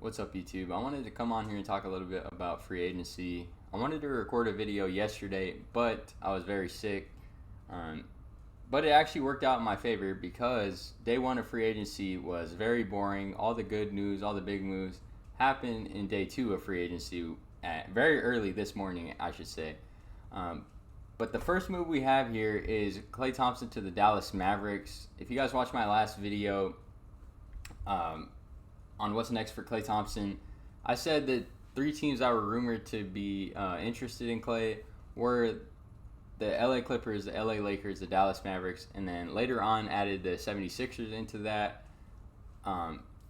What's up, YouTube? I wanted to come on here and talk a little bit about free agency. I wanted to record a video yesterday, but I was very sick. Um, but it actually worked out in my favor because day one of free agency was very boring. All the good news, all the big moves happened in day two of free agency very early this morning, I should say. Um, but the first move we have here is Klay Thompson to the Dallas Mavericks. If you guys watched my last video, on what's next for Klay Thompson, I said that three teams that were rumored to be interested in Klay were the LA Clippers, the LA Lakers, the Dallas Mavericks, and then later on added the 76ers into that.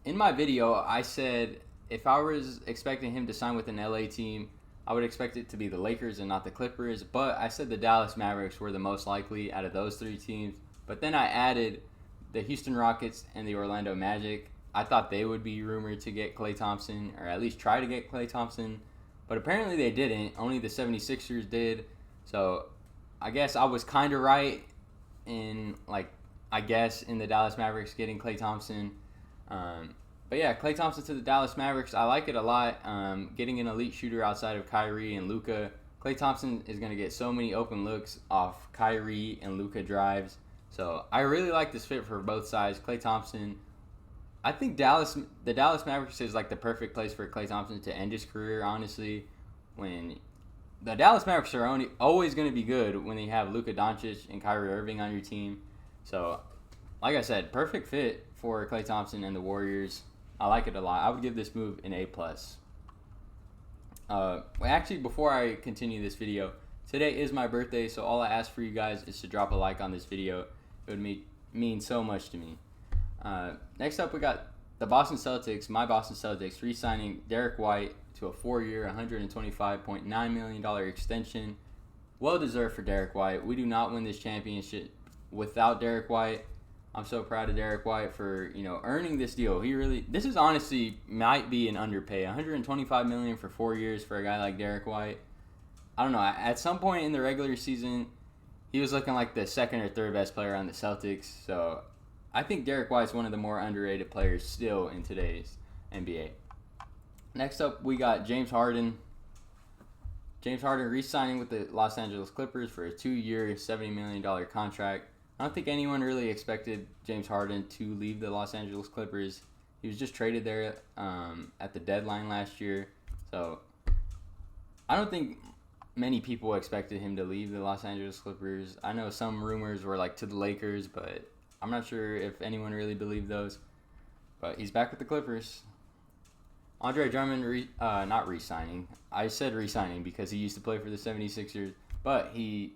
In my video, I said if I was expecting him to sign with an LA team, I would expect it to be the Lakers and not the Clippers, but I said the Dallas Mavericks were the most likely out of those three teams. But then I added the Houston Rockets and the Orlando Magic. I thought they would be rumored to get Klay Thompson, or at least try to get Klay Thompson, but apparently they didn't. Only the 76ers did. So I guess I was kind of right in, in the Dallas Mavericks getting Klay Thompson. But yeah, Klay Thompson to the Dallas Mavericks, I like it a lot. Getting an elite shooter outside of Kyrie and Luka. Klay Thompson is going to get so many open looks off Kyrie and Luka drives. So I really like this fit for both sides. Klay Thompson, I think the Dallas Mavericks is like the perfect place for Klay Thompson to end his career, honestly. When the Dallas Mavericks are always going to be good when they have Luka Doncic and Kyrie Irving on your team. So, like I said, perfect fit for Klay Thompson and the Warriors. I like it a lot. I would give this move an A+. Actually, before I continue this video, today is my birthday, so all I ask for you guys is to drop a like on this video. It would mean so much to me. Next up, we got the Boston Celtics, my Boston Celtics, re-signing Derrick White to a 4-year, $125.9 million extension. Well-deserved for Derrick White. We do not win this championship without Derrick White. I'm so proud of Derrick White for, earning this deal. This is honestly might be an underpay. $125 million for 4 years for a guy like Derrick White. I don't know. At some point in the regular season, he was looking like the second or third best player on the Celtics. So I think Derrick White's one of the more underrated players still in today's NBA. Next up, we got James Harden. James Harden re-signing with the Los Angeles Clippers for a 2-year, $70 million contract. I don't think anyone really expected James Harden to leave the Los Angeles Clippers. He was just traded there at the deadline last year. So I don't think many people expected him to leave the Los Angeles Clippers. I know some rumors were to the Lakers, but I'm not sure if anyone really believed those. But he's back with the Clippers. Andre Drummond, not re-signing. I said re-signing because he used to play for the 76ers. But he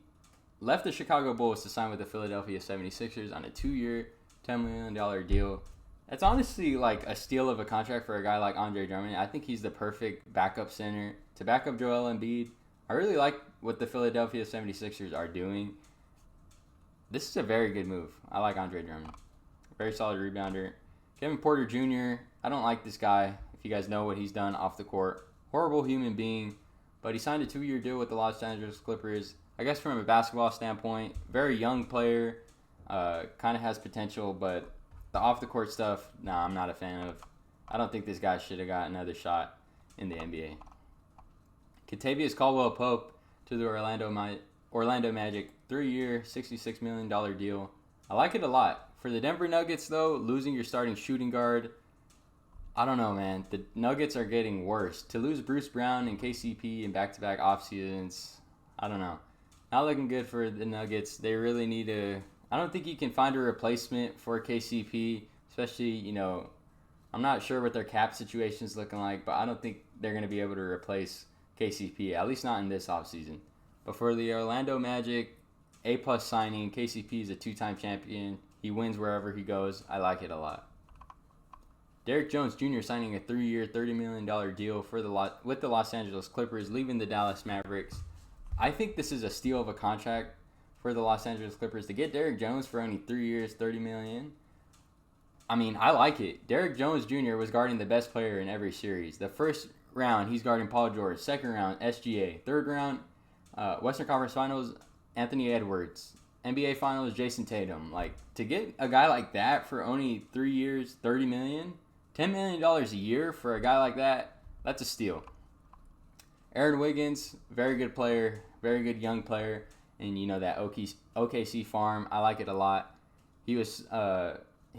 left the Chicago Bulls to sign with the Philadelphia 76ers on a 2-year, $10 million deal. That's honestly a steal of a contract for a guy like Andre Drummond. I think he's the perfect backup center to back up Joel Embiid. I really like what the Philadelphia 76ers are doing. This is a very good move. I like Andre Drummond. Very solid rebounder. Kevin Porter Jr., I don't like this guy. If you guys know what he's done off the court. Horrible human being. But he signed a 2-year deal with the Los Angeles Clippers. I guess from a basketball standpoint, very young player. Kind of has potential, but the off-the-court stuff, I'm not a fan of. I don't think this guy should have got another shot in the NBA. Kentavious Caldwell-Pope to the Orlando Magic. 3-year, $66 million deal. I like it a lot. For the Denver Nuggets, though, losing your starting shooting guard, I don't know, man. The Nuggets are getting worse. To lose Bruce Brown and KCP in back-to-back off seasons, I don't know. Not looking good for the Nuggets. They really need to. I don't think you can find a replacement for KCP, especially, I'm not sure what their cap situation is looking like, but I don't think they're going to be able to replace KCP, at least not in this offseason. But for the Orlando Magic, A+ signing. KCP is a 2-time champion. He wins wherever he goes. I like it a lot. Derrick Jones Jr. signing a 3-year, $30 million deal with the Los Angeles Clippers, leaving the Dallas Mavericks. I think this is a steal of a contract for the Los Angeles Clippers to get Derrick Jones for only 3 years, $30 million. I mean, I like it. Derrick Jones Jr. was guarding the best player in every series. The first round, he's guarding Paul George. Second round, SGA. Third round, Western Conference Finals, Anthony Edwards. NBA Finals, Jason Tatum. To get a guy like that for only 3 years, $30 million, $10 million a year for a guy like that, that's a steal. Aaron Wiggins, very good player, very good young player. And, you know, that OKC farm, I like it a lot. He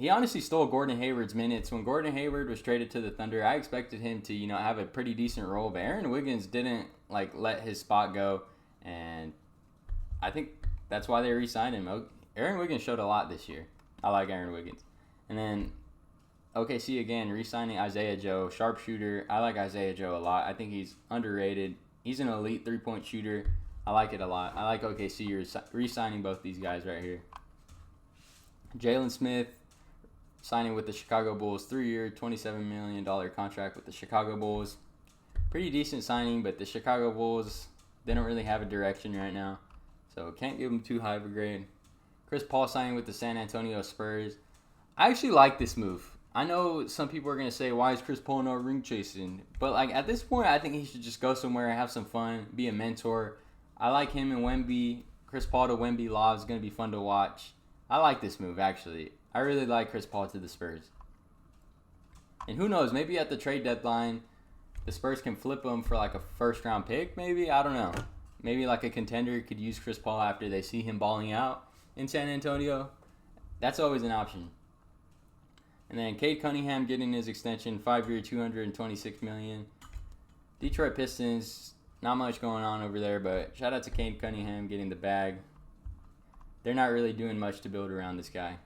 honestly stole Gordon Hayward's minutes. When Gordon Hayward was traded to the Thunder, I expected him to, you know, have a pretty decent role. But Aaron Wiggins didn't, like, let his spot go. And I think that's why they re-signed him. Aaron Wiggins showed a lot this year. I like Aaron Wiggins. And then OKC again, re-signing Isaiah Joe, sharpshooter. I like Isaiah Joe a lot. I think he's underrated. He's an elite three-point shooter. I like it a lot. I like OKC re-signing both these guys right here. Jaylen Smith signing with the Chicago Bulls, 3-year, $27 million contract with the Chicago Bulls. Pretty decent signing, but the Chicago Bulls, they don't really have a direction right now, so can't give them too high of a grade. Chris Paul signing with the San Antonio Spurs. I actually like this move. I know some people are going to say, why is Chris Paul not ring chasing? But like at this point, I think he should just go somewhere and have some fun, be a mentor. I like him and Wemby. Chris Paul to Wemby lob is going to be fun to watch. I like this move, actually. I really like Chris Paul to the Spurs. And who knows, maybe at the trade deadline, the Spurs can flip him for like a first-round pick, maybe? I don't know. Maybe like a contender could use Chris Paul after they see him balling out in San Antonio. That's always an option. And then Cade Cunningham getting his extension, 5-year, $226 million. Detroit Pistons, not much going on over there, but shout out to Cade Cunningham getting the bag. They're not really doing much to build around this guy.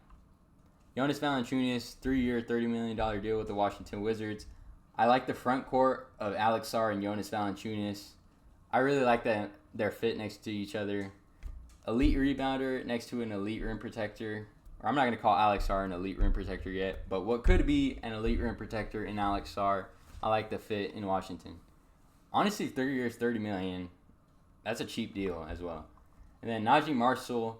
Jonas Valanciunas, 3-year, $30 million deal with the Washington Wizards. I like the front court of Alex Sarr and Jonas Valanciunas. I really like their fit next to each other. Elite rebounder next to an elite rim protector. Or I'm not going to call Alex Sarr an elite rim protector yet, but what could be an elite rim protector in Alex Sarr. I like the fit in Washington. Honestly, 3 years, $30 million. That's a cheap deal as well. And then Naji Marshall,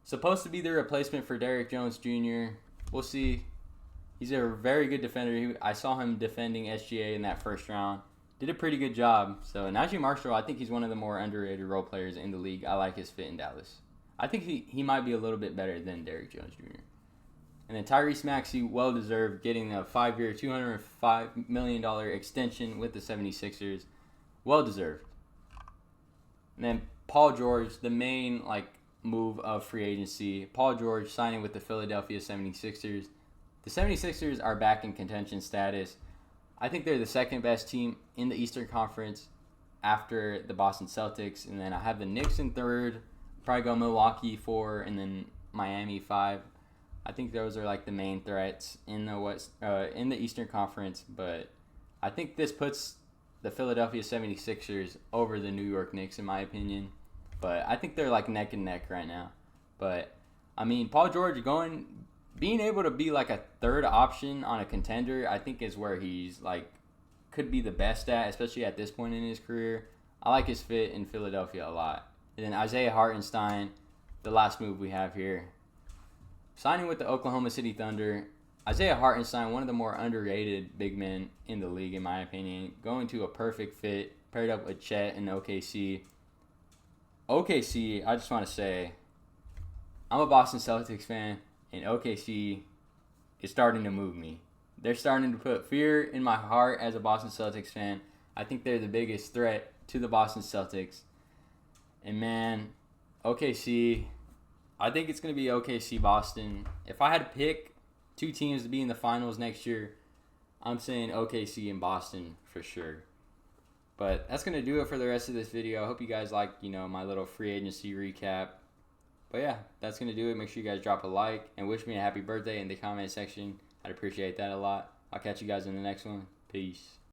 supposed to be the replacement for Derrick Jones Jr. We'll see. He's a very good defender. I saw him defending SGA in that first round. Did a pretty good job. So Naji Marshall, I think he's one of the more underrated role players in the league. I like his fit in Dallas. I think he might be a little bit better than Derrick Jones Jr. And then Tyrese Maxiell, well-deserved, getting a 5-year, $205 million extension with the 76ers. Well-deserved. And then Paul George, the main move of free agency. Paul George signing with the Philadelphia 76ers. The 76ers are back in contention status. I think they're the second best team in the Eastern Conference after the Boston Celtics. And then I have the Knicks in third. Probably go Milwaukee 4, and then Miami 5. I think those are the main threats in the Eastern Conference. But I think this puts the Philadelphia 76ers over the New York Knicks in my opinion. But I think they're neck and neck right now. But I mean, Paul George being able to be a third option on a contender, I think is where he's could be the best at, especially at this point in his career. I like his fit in Philadelphia a lot. And then Isaiah Hartenstein, the last move we have here. Signing with the Oklahoma City Thunder. Isaiah Hartenstein, one of the more underrated big men in the league, in my opinion. Going to a perfect fit, paired up with Chet and OKC. OKC, I just want to say, I'm a Boston Celtics fan, and OKC is starting to move me. They're starting to put fear in my heart as a Boston Celtics fan. I think they're the biggest threat to the Boston Celtics. And man, OKC, I think it's going to be OKC Boston. If I had to pick two teams to be in the finals next year, I'm saying OKC and Boston for sure. But that's going to do it for the rest of this video. I hope you guys liked, my little free agency recap. But yeah, that's going to do it. Make sure you guys drop a like and wish me a happy birthday in the comment section. I'd appreciate that a lot. I'll catch you guys in the next one. Peace.